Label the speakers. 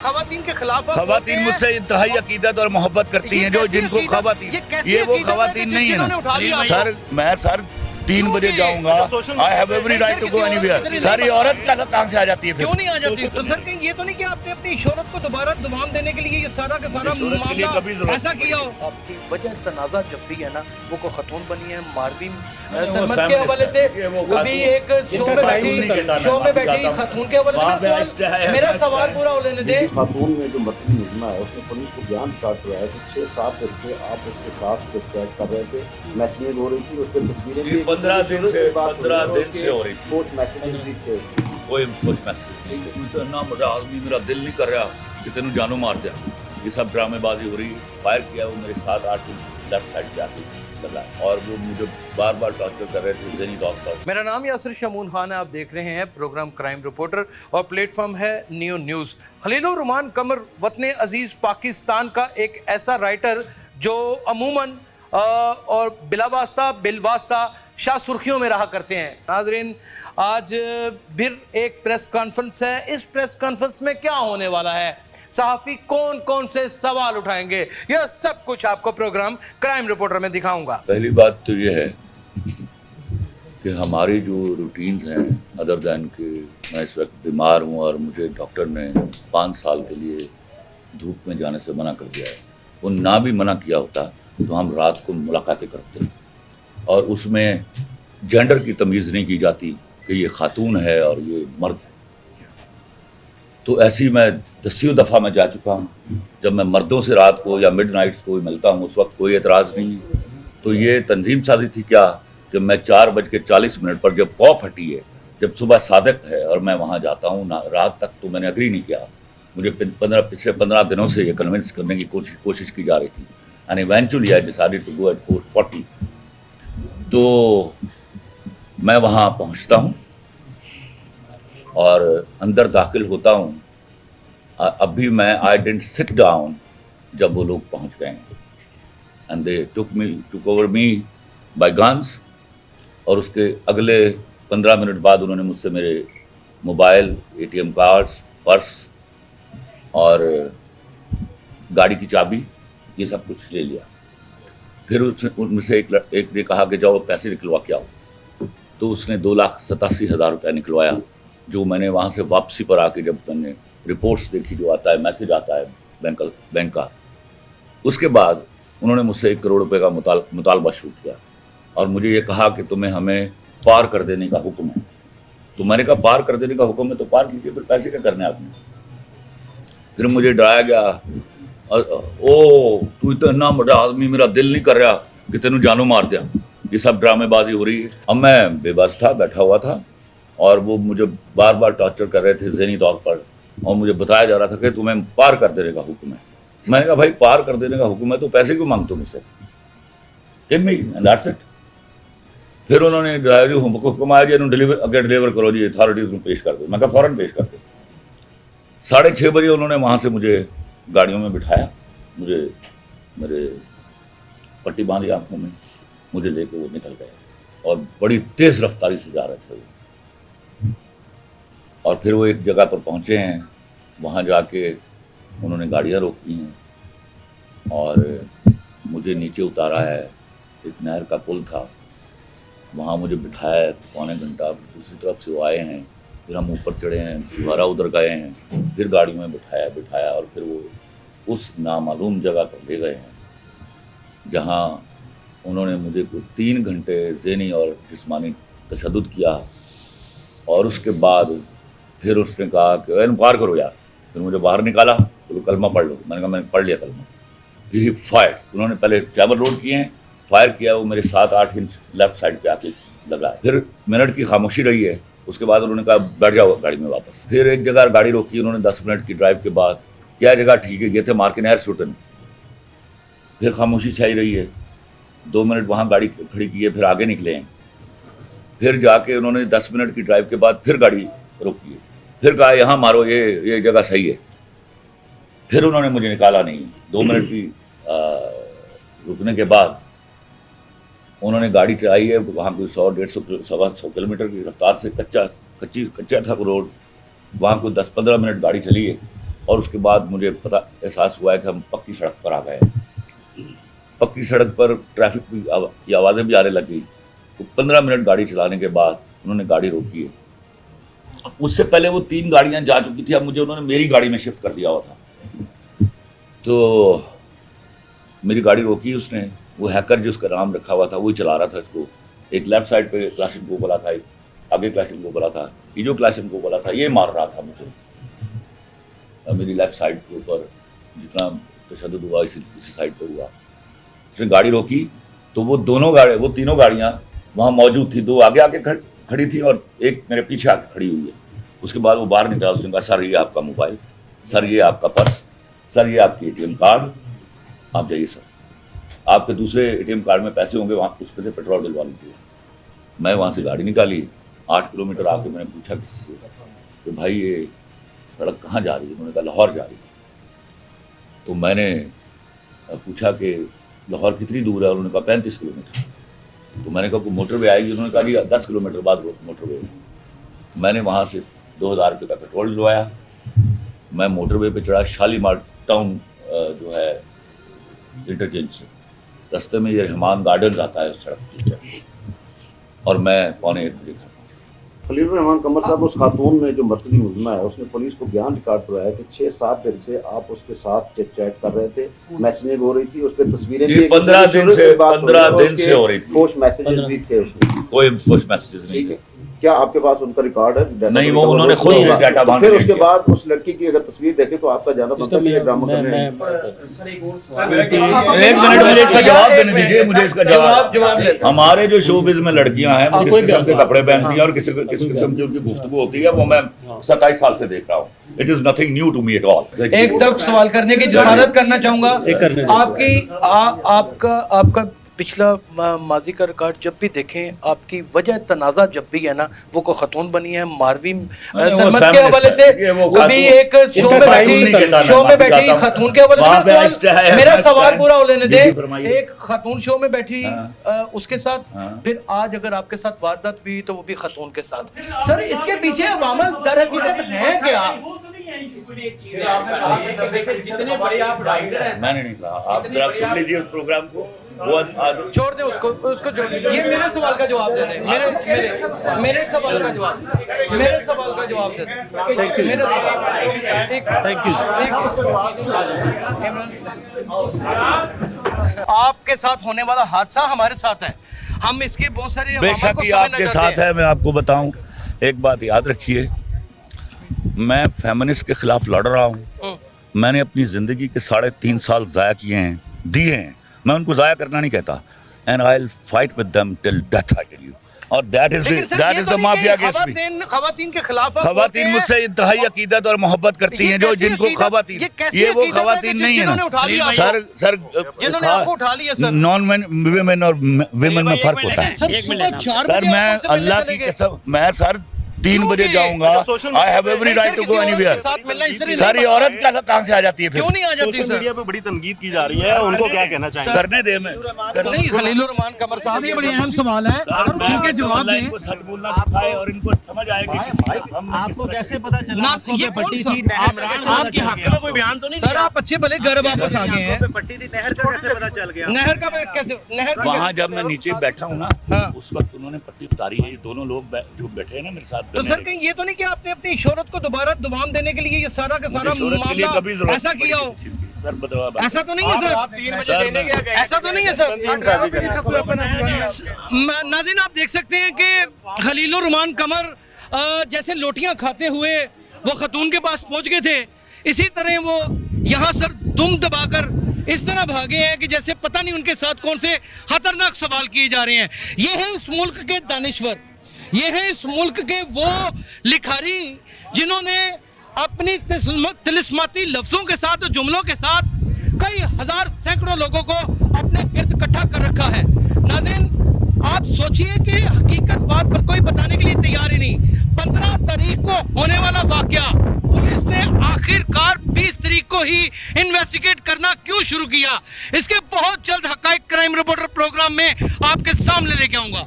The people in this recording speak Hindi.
Speaker 1: खवातीन के खिलाफ
Speaker 2: खवातीन मुझसे इंतहाई अकीदत और मोहब्बत करती हैं, जो जिनको खवातीन ये वो खवातीन नहीं है ना सर। मैं सर 3 बजे जाऊंगा। I have every right to go anywhere. Sir ये औरत कहाँ से आ जाती है?
Speaker 1: क्यों नहीं आ जाती? तो सर कहीं ये तो नहीं कि आपने अपनी शोहरत को दोबारा दुमाम देने के लिए ये सारा का सारा मामला ऐसा किया हो?
Speaker 3: आपकी वजह तनाज़ा जब भी है ना, वो को खतून बनी है मारवी सरमत के हवाले से, वो भी एक शो में बैठी खतून के हवाले से। मेरा सवाल पूरा हो लेने दे।
Speaker 4: खातून में जो मरकजी मुजमा है उसने पुलिस को बयान काट रहा है कि 6-7 दिन से आप उसके साथ जब चैट कर रहे थे, मैसेजिंग हो रही थी, उस पर तस्वीरें भी
Speaker 2: 15 दिन से हो रही थी।
Speaker 4: पोस्ट मैसेजिंग भी थे।
Speaker 2: कोई पोस्ट मैसेज तो ना मेरा आदमी, मेरा दिल नहीं कर रहा कि तेनू जानू मार दिया। ये सब ड्रामेबाजी हो रही है। फायर किया वो मेरे 7-8 इंच लेफ्ट साइड पे आके लगा और वो मुझे बार बार टॉर्चर कर रहे थे ज़ेनी डॉग पर।
Speaker 3: मेरा नाम यासिर शमून खान है, आप देख रहे हैं प्रोग्राम क्राइम रिपोर्टर और प्लेटफॉर्म है नियो न्यूज़। खलीलुर रहमान कमर वतन अजीज़ पाकिस्तान का एक ऐसा राइटर जो अमूमन और बिलवास्ता शाह सुर्खियों में रहा करते हैं। नाज़रीन, आज फिर एक प्रेस कॉन्फ्रेंस है। इस प्रेस कॉन्फ्रेंस में क्या होने वाला है, सहाफ़ी कौन कौन से सवाल उठाएंगे, यह सब कुछ आपको प्रोग्राम क्राइम रिपोर्टर में दिखाऊंगा।
Speaker 2: पहली बात तो ये है कि हमारी जो रूटीन्स हैं, अदर दैन कि मैं इस वक्त बीमार हूँ और मुझे डॉक्टर ने 5 साल के लिए धूप में जाने से मना कर दिया है। वो ना भी मना किया होता तो हम रात को मुलाकातें करते हैं और उसमें जेंडर की तमीज़ नहीं की जाती कि ये खातून है और ये मर्द। तो ऐसी मैं 10वीं दफ़ा मैं जा चुका हूँ। जब मैं मर्दों से रात को या मिडनाइट्स को मिलता हूँ उस वक्त कोई एतराज़ नहीं। तो ये तंजीम साजी थी क्या कि मैं 4:40 पर जब कॉ फटी है, जब सुबह सादक है और मैं वहाँ जाता हूँ ना, रात तक तो मैंने अग्री नहीं किया। मुझे पिछले 15 दिनों से ये कन्विंस करने की कोशिश की जा रही थी and eventually I decided to go at 4:40। तो मैं वहाँ पहुँचता हूँ और अंदर दाखिल होता हूँ। अभी मैं आई डिडंट सिट डाउन जब वो लोग पहुँच गए and they took over me by guns. और उसके अगले 15 मिनट बाद उन्होंने मुझसे मेरे मोबाइल, ATM कार्ड्स, पर्स और गाड़ी की चाबी, ये सब कुछ ले लिया। फिर उनसे एक ने कहा कि जाओ पैसे निकलवा के आओ। तो उसने 2,87,000 रुपया निकलवाया, जो मैंने वहाँ से वापसी पर आके जब मैंने रिपोर्ट्स देखी, जो आता है मैसेज आता है बैंक का, उसके बाद उन्होंने मुझसे 1 करोड़ रुपए का मुतालबा शुरू किया और मुझे ये कहा कि तुम्हें हमें पार कर देने का हुक्म है। तो मैंने कहा पार कर देने का हुक्म है तो पार कीजिए, फिर पैसे क्या करने आपने। फिर मुझे डराया गया, ओ तू इतना बड़ा आदमी, मेरा दिल नहीं कर रहा कि तेनू जानू मार दिया। ये सब ड्रामेबाजी हो रही है। अब मैं बेबस था, बैठा हुआ था और वो मुझे बार बार टॉर्चर कर रहे थे ज़ेनी तौर पर और मुझे बताया जा रहा था कि तुम्हें पार कर देने का हुक्म है। मैंने कहा भाई पार कर देने का हुक्म है तो पैसे क्यों मांगते हो मुझसे? Give me and that's it. फिर उन्होंने हुक्म आया जी डिलीवर करो जी, अथॉरिटीज़ में पेश कर दो। मैं कहा फ़ौरन पेश कर दो। 6:30 बजे उन्होंने वहाँ से मुझे गाड़ियों में बिठाया, मुझे मेरे पट्टी बांधी आँखों में, मुझे लेके वो निकल गए और बड़ी तेज़ रफ्तारी से जा रहे थे वो। और फिर वो एक जगह पर पहुँचे हैं, वहाँ जाके उन्होंने गाड़ियाँ रोकी हैं और मुझे नीचे उतारा है। एक नहर का पुल था, वहाँ मुझे बिठाया है पौने घंटा। दूसरी तरफ से वो आए हैं, फिर हम ऊपर चढ़े हैं, दोबारा उधर गए हैं, फिर गाड़ी में बिठाया और फिर वो उस नामालूम जगह पर ले गए हैं जहाँ उन्होंने मुझे कुछ 3 घंटे ज़हनी और जिस्मानी तशद्दुद किया। और उसके बाद फिर उसने कहा कि इनकार करो यार। फिर मुझे बाहर निकाला, तो कलमा पढ़ लो। मैंने कहा मैंने पढ़ लिया कलमा। फिर ही फायर, उन्होंने पहले ट्रैवल रोड किए हैं, फायर किया, वो मेरे 7-8 इंच लेफ्ट साइड पे आके लगा। फिर मिनट की खामोशी रही है, उसके बाद उन्होंने कहा बैठ जाओ गाड़ी में वापस। फिर एक जगह गाड़ी रोकी उन्होंने 10 मिनट की ड्राइव के बाद। क्या जगह ठीक है, ये थे मार के नहर सुटन। फिर खामोशी छाई रही है, 2 मिनट वहाँ गाड़ी खड़ी की है, फिर आगे निकले हैं। फिर जाके उन्होंने 10 मिनट की ड्राइव के बाद फिर गाड़ी रोकी है, फिर कहा यहाँ मारो, ये जगह सही है। फिर उन्होंने मुझे निकाला नहीं। 2 मिनट की रुकने के बाद उन्होंने गाड़ी चलाई है, वहाँ कोई 100-150 किलोमीटर की रफ्तार से कच्चा था रोड, वहाँ कोई 10-15 मिनट गाड़ी चली है। और उसके बाद मुझे पता एहसास हुआ है कि हम पक्की सड़क पर आ गए। पक्की सड़क पर ट्रैफिक की आवाज़ें भी आने लगी। तो 15 मिनट गाड़ी चलाने के बाद उन्होंने गाड़ी रोकी है। उससे पहले वो 3 गाड़ियां जा चुकी थी, अब मुझे उन्होंने मेरी गाड़ी में शिफ्ट कर दिया हुआ था। तो मेरी गाड़ी रोकी उसने, वो हैकर जिसका नाम रखा हुआ था वही चला रहा था इसको। एक लेफ्ट साइड पे क्लाशनकोव वाला था, एक आगे क्लाशनकोव वाला था। ये जो क्लाशनकोव वाला था ये मार रहा था मुझे मेरी लेफ्ट साइड के ऊपर। जितना तशद्दुद हुआ इसी साइड पे हुआ। उसने गाड़ी रोकी तो वो तीनों गाड़ियाँ वहाँ मौजूद थी। 2 आगे आके खड़ी थी और एक मेरे पीछे आके खड़ी हुई है। उसके बाद वो बाहर निकला, उसने कहा सर ये आपका मोबाइल, सर ये आपका पर्स, सर ये आपकी ATM कार्ड, आप जाइए सर, आपके दूसरे ATM कार्ड में पैसे होंगे, वहाँ उस पर से पेट्रोल डलवा लीजिए। मैं वहाँ से गाड़ी निकाली, 8 किलोमीटर आके मैंने पूछा किसी से कि भाई ये सड़क कहाँ जा रही है? उन्होंने कहा लाहौर जा रही है। तो मैंने पूछा कि लाहौर कितनी दूर है? उन्होंने कहा 35 किलोमीटर। तो मैंने कहा मोटरवे आएगी? उन्होंने कहा जी 10 किलोमीटर बाद मोटरवे। मैंने वहाँ से 2000 रुपये का पेट्रोल डलवाया। मैं मोटरवे पे चढ़ा, शालीमार टाउन जो है इंटरचेंज से, रास्ते में ये रहमान गार्डन आता है उस सड़क पर, और मैं 1:45 बजे घर पहुँचा।
Speaker 4: खलील रहमान कमर साहब, उस खातून में जो मरकजी मुलजिमा है उसने पुलिस को बयान रिकॉर्ड करवाया कि 6-7 दिन से आप उसके साथ चैट कर रहे थे, मैसेजिंग हो रही थी, उस पर तस्वीरें भी
Speaker 2: 15 दिन से हो रही थी,
Speaker 4: फोर्स मैसेजेस भी थे उसमें।
Speaker 2: कोई फोर्स मैसेजेस नहीं थे।
Speaker 4: क्या आपके पास उनका रिकॉर्ड है?
Speaker 2: नहीं, वो उन्होंने खुद ही डाटा बांध
Speaker 4: फिर उसके बाद उस लड़की की अगर तस्वीर देखे तो आपका ज्यादा बनता है ड्रामा करने।
Speaker 2: एक मिनट मुझे इसका जवाब देने दीजिए, मुझे इसका जवाब। हमारे जो शोबिज में लड़कियां हैं वो किस किस्म के कपड़े पहनती हैं और किस किस्म की उनकी गुफ्तगू होती है, वो मैं 27 साल से देख रहा हूँ। It is nothing new to me at all.
Speaker 3: एक तक सवाल करने की जसारत करना चाहूंगा। आपका पिछला माजी का रिकॉर्ड जब भी देखें, आपकी वजह तनाज़ा जब भी है ना, वो कोई खतून बनी है मारवी सरमत के हवाले से, वो भी एक शो में बैठी खतून के हवाले से। मेरा सवाल पूरा हो लेने दे। एक खतून शो में बैठी उसके साथ, फिर आज अगर आपके साथ वारदात भी तो वो भी खतून के साथ। सर इसके पीछे अवामल दर हकीकत है क्या?
Speaker 5: जितने बड़े आप राइटर हैं,
Speaker 2: मैंने नहीं कहा, आप जरा सुन लीजिए उस प्रोग्राम को। वो
Speaker 3: छोड़ दे उसको छोड़। ये मेरे सवाल का जवाब दे दे। मेरे सवाल का जवाब दे दे। आपके साथ होने वाला हादसा हमारे साथ है, हम इसके बहुत सारे
Speaker 2: बेशक ही आपके साथ है। मैं आपको बताऊं, एक बात याद रखिए, मैं फेमिनिस्ट के खिलाफ लड़ रहा हूं। मैंने अपनी जिंदगी के 3.5 साल जाया दिए हैं। मैं उनको जाया करना नहीं कहता। And I will fight with them till death, I tell you. और that is the mafia against me.
Speaker 3: खवातीन के खिलाफ
Speaker 2: खवातीन मुझसे इंतहाई अकीदत और मोहब्बत करती हैं, जो जिनको खवातीन, ये वो खवातीन नहीं है ना सर, नॉन विमेन और विमेन में फर्क होता है सर। मैं अल्लाह की कसम, मैं सर 3 बजे जाऊंगा। I have every right to go anywhere. सारी औरत कहाँ से आ जाती है?
Speaker 3: क्यों नहीं आ जाती?
Speaker 6: सोशल मीडिया पे बड़ी तनकीद की जा रही है, उनको क्या कहना चाहिए?
Speaker 2: करने दे। मैं
Speaker 3: नहीं, खलील रहमान कमर साहब, ये बड़ी अहम सवाल है, इनके जवाब दें।
Speaker 2: इनको सच बोलना सिखाए और इनको समझ आएगी कि
Speaker 6: आपको कैसे पता चला
Speaker 3: ये
Speaker 6: पट्टी थी, नहर
Speaker 3: आपके हक में कोई बयान तो नहीं? सर आप अच्छे भले घर वापस आ गए हैं।
Speaker 6: पट्टी थी, नहर का कैसे पता चल गया?
Speaker 3: नहर का कैसे? नहर
Speaker 2: वहाँ जब मैं नीचे बैठा हूँ ना, उस वक्त उन्होंने पट्टी उतारी है। ये दोनों लोग जो बैठे हैं ना मेरे साथ।
Speaker 1: तो सर कहीं ये तो नहीं कि आपने अपनी शोहरत को दोबारा दुबाम देने के लिए ये सारा का सारा मामला ऐसा किया हो?
Speaker 2: सर
Speaker 1: ऐसा तो नहीं है सर।
Speaker 6: आप 3 बजे देने गया,
Speaker 1: ऐसा तो नहीं है सर। नाज़रीन आप देख सकते हैं कि खलीलुर रहमान कमर जैसे लोटियां खाते हुए वो खतून के पास पहुंच गए थे, इसी तरह वो यहाँ सर दुम दबाकर इस तरह भागे हैं कि जैसे पता नहीं उनके साथ कौन से खतरनाक सवाल किए जा रहे हैं। ये हैं इस मुल्क के दानिश्वर, ये हैं इस मुल्क के वो लिखारी जिन्होंने अपनी तिलिस्माती लफ्ज़ों के साथ और जुमलों के साथ कई हजार सैकड़ों लोगों को अपने गिर्द इकट्ठा कर रखा है। नाज़रीन आप सोचिए कि हकीकत बात पर कोई बताने के लिए तैयार ही नहीं। 15 तारीख को होने वाला वाकया पुलिस ने आखिरकार 20 तारीख को ही इन्वेस्टिगेट करना क्यों शुरू किया, इसके बहुत जल्द हकाइक क्राइम रिपोर्टर प्रोग्राम में आपके सामने लेके आऊंगा।